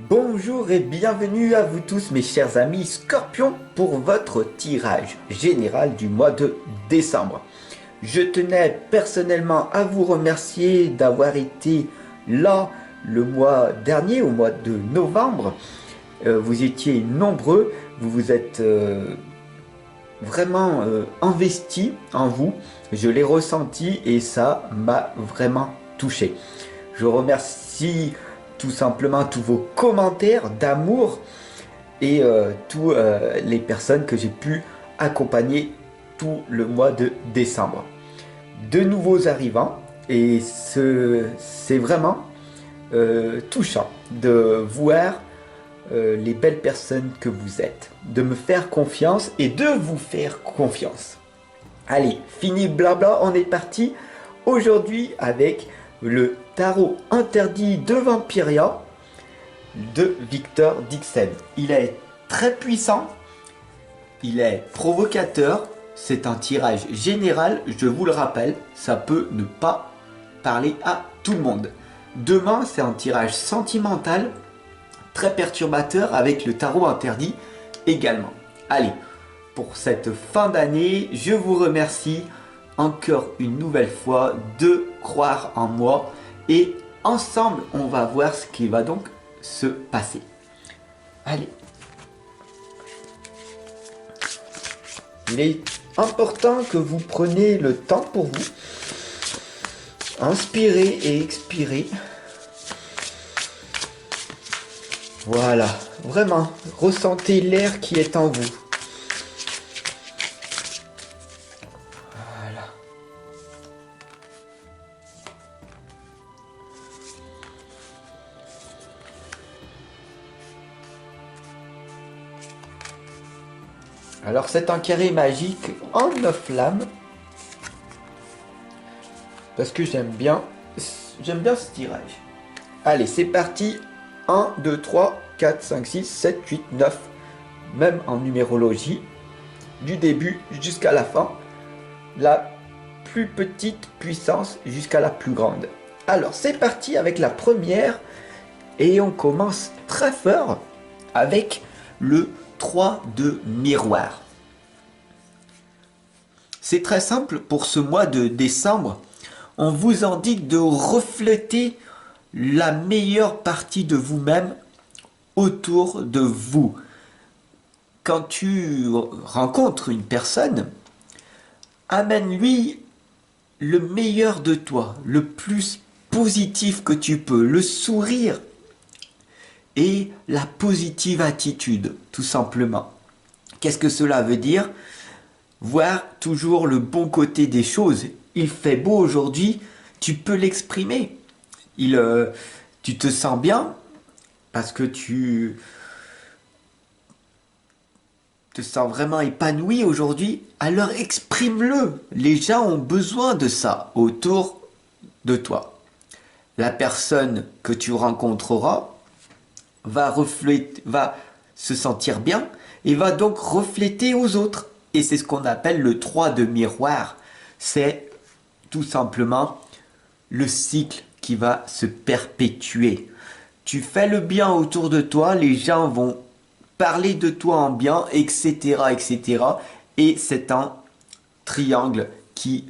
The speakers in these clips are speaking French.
Bonjour et bienvenue à vous tous mes chers amis Scorpions pour votre tirage général du mois de décembre. Je tenais personnellement à vous remercier d'avoir été là le mois dernier, au mois de novembre. Vous étiez nombreux, vous vous êtes vraiment investis en vous. Je l'ai ressenti et ça m'a vraiment touché. Je remercie tout simplement tous vos commentaires d'amour et toutes les personnes que j'ai pu accompagner tout le mois de décembre. De nouveaux arrivants et c'est vraiment touchant de voir les belles personnes que vous êtes, de me faire confiance et de vous faire confiance. Allez, fini blabla, on est parti aujourd'hui avec le tarot interdit de Vampiria de Victor Dixon. Il est très puissant, il est provocateur, c'est un tirage général, je vous le rappelle, ça peut ne pas parler à tout le monde. Demain, c'est un tirage sentimental, très perturbateur avec le tarot interdit également. Allez, pour cette fin d'année, je vous remercie encore une nouvelle fois de croire en moi et ensemble on va voir ce qui va donc se passer. Allez. Il est important que vous preniez le temps pour vous. Inspirez et expirez. Voilà, vraiment, ressentez l'air qui est en vous. Voilà. Alors c'est un carré magique en 9 lames. Parce que j'aime bien ce tirage. Allez, c'est parti. 1, 2, 3, 4, 5, 6, 7, 8, 9. Même en numérologie. Du début jusqu'à la fin. La plus petite puissance jusqu'à la plus grande. Alors, c'est parti avec la première. Et on commence très fort avec le 3 de miroir. C'est très simple pour ce mois de décembre. On vous indique de refléter la meilleure partie de vous-même autour de vous. Quand tu rencontres une personne, amène-lui le meilleur de toi, le plus positif que tu peux, le sourire et la positive attitude, tout simplement. Qu'est-ce que cela veut dire? Voir toujours le bon côté des choses. Il fait beau aujourd'hui, tu peux l'exprimer. Tu te sens bien parce que tu te sens vraiment épanoui aujourd'hui, alors exprime-le. Les gens ont besoin de ça autour de toi. La personne que tu rencontreras va se sentir bien et va donc refléter aux autres. Et c'est ce qu'on appelle le 3 de miroir. C'est tout simplement le cycle qui va se perpétuer. Tu fais le bien autour de toi, les gens vont parler de toi en bien, etc., etc. Et c'est un triangle qui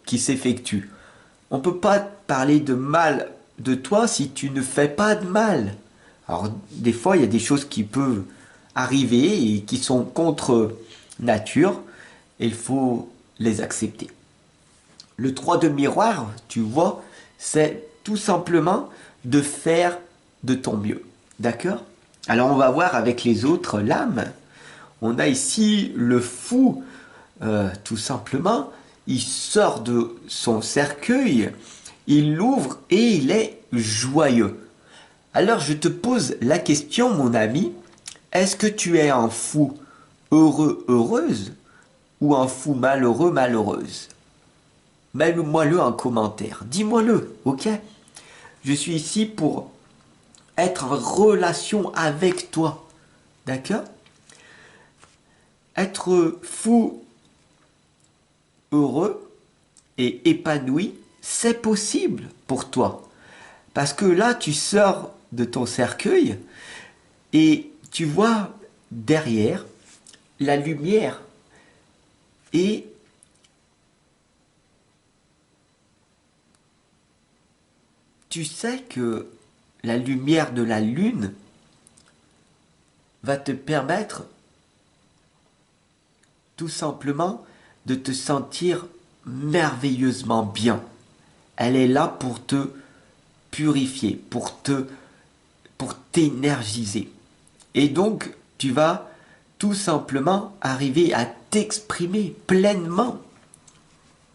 s'effectue. On ne peut pas parler de mal de toi si tu ne fais pas de mal. Alors, des fois, il y a des choses qui peuvent arriver et qui sont contre nature, et il faut les accepter. Le 3 de miroir, tu vois, c'est tout simplement de faire de ton mieux. D'accord? Alors on va voir avec les autres lames. On a ici le fou, tout simplement. Il sort de son cercueil, il l'ouvre et il est joyeux. Alors je te pose la question, mon ami, est-ce que tu es un fou heureux, heureuse ou un fou malheureux, malheureuse? Mets-moi-le en commentaire, dis-moi-le, ok? Je suis ici pour être en relation avec toi, d'accord? Être fou, heureux et épanoui, c'est possible pour toi. Parce que là, tu sors de ton cercueil et tu vois derrière la lumière et tu sais que la lumière de la lune va te permettre tout simplement de te sentir merveilleusement bien. Elle est là pour te purifier, pour t'énergiser. Et donc, tu vas tout simplement arriver à t'exprimer pleinement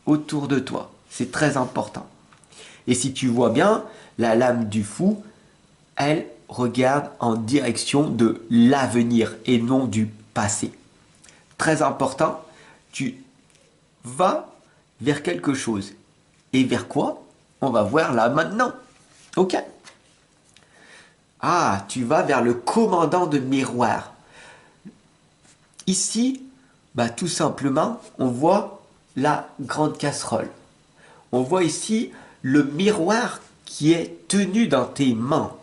autour de toi. C'est très important. Et si tu vois bien, la lame du fou, elle regarde en direction de l'avenir et non du passé. Très important, tu vas vers quelque chose. Et vers quoi? On va voir là maintenant. Ok. Ah, tu vas vers le commandant de miroir. Ici, bah, tout simplement, on voit la grande casserole. On voit ici le miroir qui est tenu dans tes mains.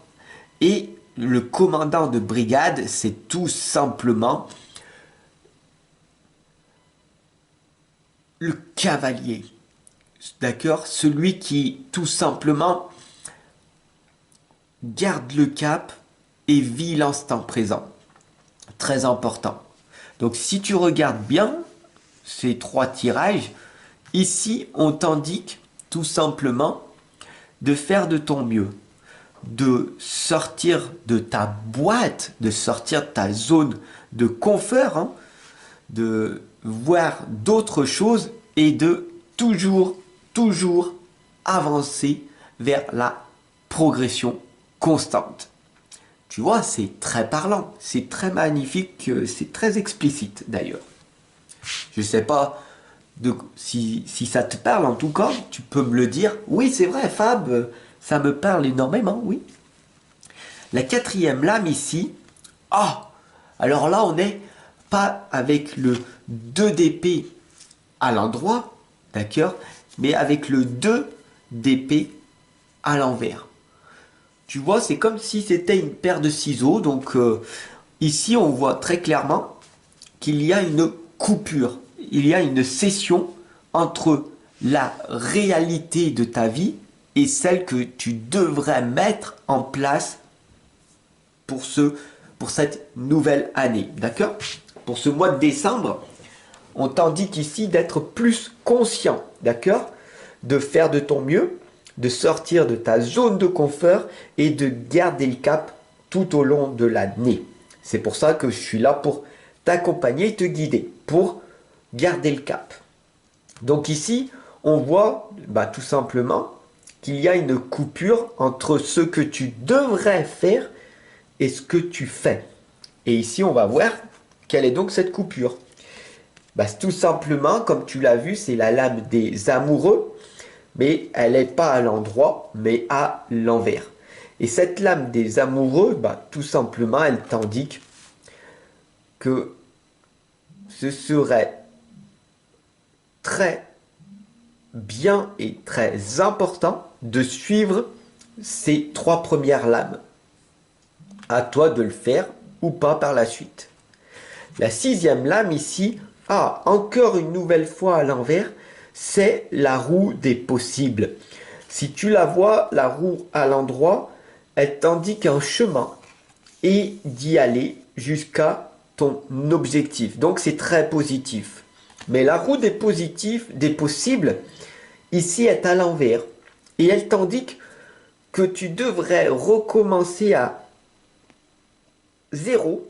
Et le commandant de brigade, c'est tout simplement le cavalier. D'accord? Celui qui, tout simplement, garde le cap et vit l'instant présent. Très important. Donc si tu regardes bien ces trois tirages, ici on t'indique tout simplement de faire de ton mieux, de sortir de ta boîte, de sortir de ta zone de confort, hein, de voir d'autres choses et de toujours avancer vers la progression constante. Tu vois, c'est très parlant, c'est très magnifique, c'est très explicite d'ailleurs. Je ne sais pas si ça te parle, en tout cas, tu peux me le dire. Oui, c'est vrai, Fab, ça me parle énormément, oui. La quatrième lame ici, ah, alors là, on n'est pas avec le 2 d'épée à l'endroit, d'accord, mais avec le 2 d'épée à l'envers. Tu vois, c'est comme si c'était une paire de ciseaux. Donc ici, on voit très clairement qu'il y a une coupure. Il y a une scission entre la réalité de ta vie et celle que tu devrais mettre en place pour cette nouvelle année. D'accord? Pour ce mois de décembre, on t'indique ici d'être plus conscient. D'accord? De faire de ton mieux, de sortir de ta zone de confort et de garder le cap tout au long de l'année. C'est pour ça que je suis là pour t'accompagner et te guider, pour garder le cap. Donc ici, on voit tout simplement qu'il y a une coupure entre ce que tu devrais faire et ce que tu fais. Et ici, on va voir quelle est donc cette coupure. Tout simplement, comme tu l'as vu, c'est la lame des amoureux, mais elle n'est pas à l'endroit, mais à l'envers. Et cette lame des amoureux, tout simplement, elle t'indique que ce serait très bien et très important de suivre ces trois premières lames. À toi de le faire ou pas par la suite. La sixième lame ici, encore une nouvelle fois à l'envers, c'est la roue des possibles. Si tu la vois, la roue à l'endroit, elle t'indique un chemin et d'y aller jusqu'à ton objectif. Donc c'est très positif. Mais la roue des possibles, ici est à l'envers. Et elle t'indique que tu devrais recommencer à zéro,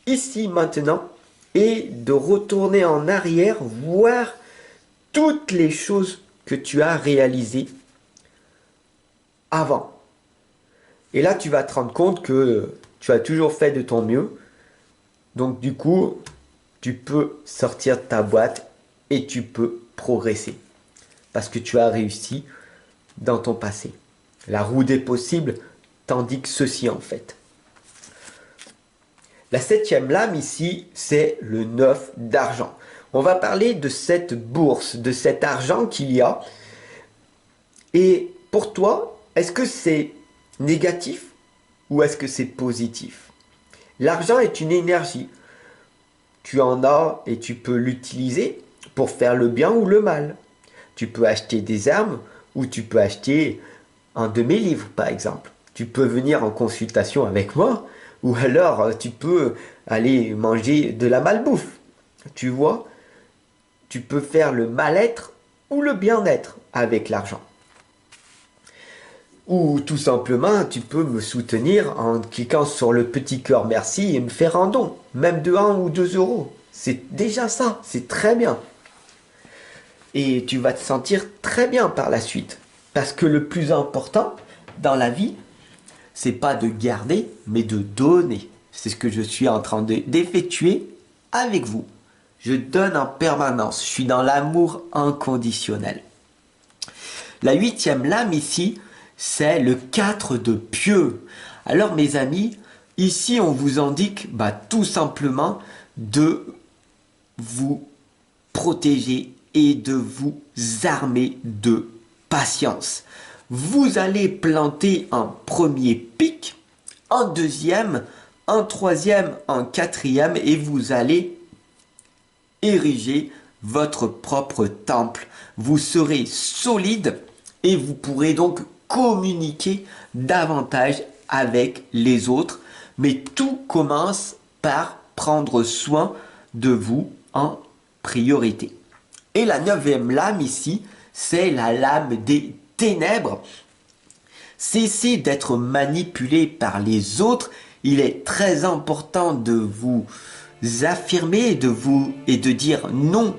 ici maintenant, et de retourner en arrière, voir toutes les choses que tu as réalisées avant. Et là, tu vas te rendre compte que tu as toujours fait de ton mieux. Donc du coup, tu peux sortir de ta boîte et tu peux progresser. Parce que tu as réussi dans ton passé. La roue des possibles t'indique ceci en fait. La septième lame ici, c'est le 9 d'argent. On va parler de cette bourse, de cet argent qu'il y a. Et pour toi, est-ce que c'est négatif ou est-ce que c'est positif? L'argent est une énergie. Tu en as et tu peux l'utiliser pour faire le bien ou le mal. Tu peux acheter des armes ou tu peux acheter un de mes livres, par exemple. Tu peux venir en consultation avec moi ou alors tu peux aller manger de la malbouffe. Tu vois, tu peux faire le mal-être ou le bien-être avec l'argent. Ou tout simplement, tu peux me soutenir en cliquant sur le petit cœur merci et me faire un don, même de 1 ou 2 euros. C'est déjà ça, c'est très bien. Et tu vas te sentir très bien par la suite. Parce que le plus important dans la vie, c'est pas de garder, mais de donner. C'est ce que je suis en train d'effectuer avec vous. Je donne en permanence. Je suis dans l'amour inconditionnel. La 8e lame ici, c'est le 4 de pieux. Alors mes amis, ici on vous indique tout simplement de vous protéger et de vous armer de patience. Vous allez planter un premier pic, un deuxième, un troisième, un quatrième et vous allez ériger votre propre temple. Vous serez solide et vous pourrez donc communiquer davantage avec les autres. Mais tout commence par prendre soin de vous en priorité. Et la 9e lame ici, c'est la lame des ténèbres. Cessez d'être manipulé par les autres. Il est très important de vous affirmer et de dire non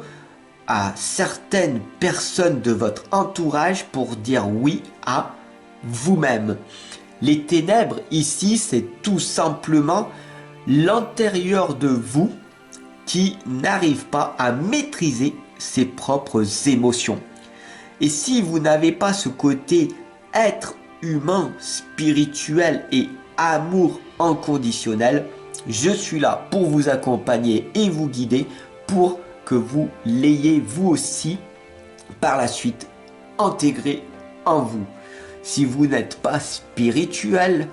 à certaines personnes de votre entourage pour dire oui à vous-même. Les ténèbres ici, c'est tout simplement l'intérieur de vous qui n'arrive pas à maîtriser ses propres émotions. Et si vous n'avez pas ce côté être humain, spirituel et amour inconditionnel, je suis là pour vous accompagner et vous guider pour que vous l'ayez vous aussi par la suite intégré en vous. Si vous n'êtes pas spirituel,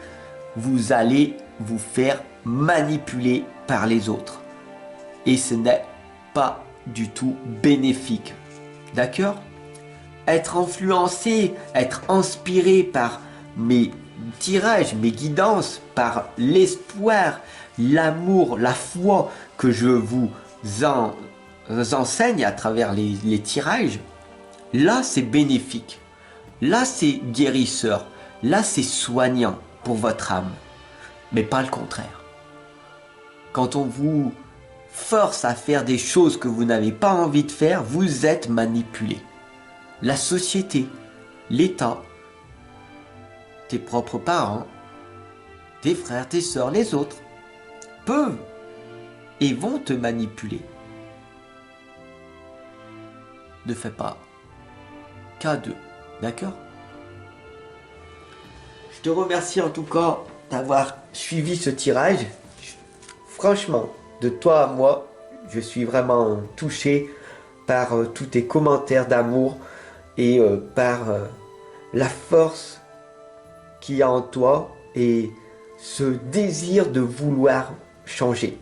vous allez vous faire manipuler par les autres. Et ce n'est pas du tout bénéfique. D'accord? Être influencé, être inspiré par mes tirages, mes guidances, par l'espoir, l'amour, la foi que je vous enseigne à travers les tirages, là c'est bénéfique. Là c'est guérisseur. Là c'est soignant pour votre âme. Mais pas le contraire. Quand on vous force à faire des choses que vous n'avez pas envie de faire, vous êtes manipulé. La société, l'État, tes propres parents, tes frères, tes sœurs, les autres, peuvent et vont te manipuler. Ne fais pas cas d'eux, d'accord? Je te remercie en tout cas d'avoir suivi ce tirage. Franchement, de toi à moi, je suis vraiment touché par tous tes commentaires d'amour et par la force qu'il y a en toi et ce désir de vouloir changer.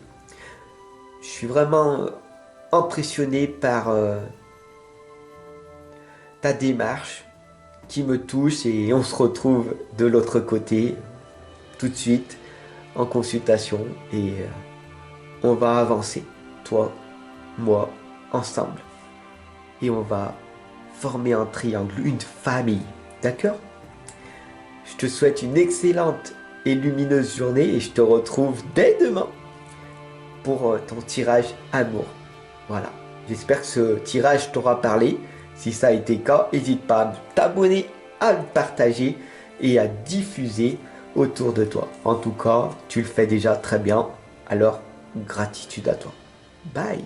Je suis vraiment impressionné par ta démarche qui me touche et on se retrouve de l'autre côté tout de suite en consultation et on va avancer, toi, moi, ensemble. Et on va former un triangle, une famille, d'accord? Je te souhaite une excellente et lumineuse journée et je te retrouve dès demain pour ton tirage amour. Voilà, j'espère que ce tirage t'aura parlé. Si ça a été le cas, n'hésite pas à t'abonner, à le partager et à diffuser autour de toi. En tout cas, tu le fais déjà très bien, alors gratitude à toi. Bye.